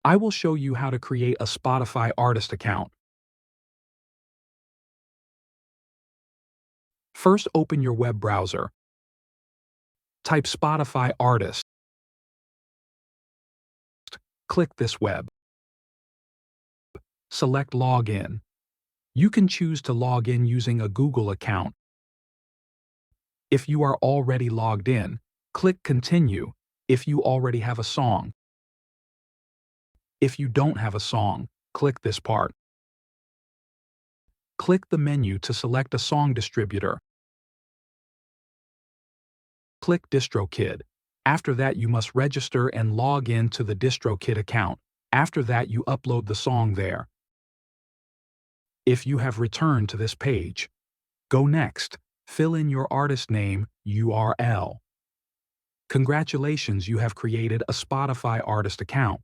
I will show you how to create a Spotify artist account. First, open your web browser. Type Spotify artist. Click this web. Select Login. You can choose to log in using a Google account. If you are already logged in, click Continue if you already have a song. If you don't have a song, click this part. Click the menu to select a song distributor. Click DistroKid. After that, you must register and log in to the DistroKid account. After that, you upload the song there. If you have returned to this page, go next. Fill in your artist name, URL. Congratulations, you have created a Spotify artist account.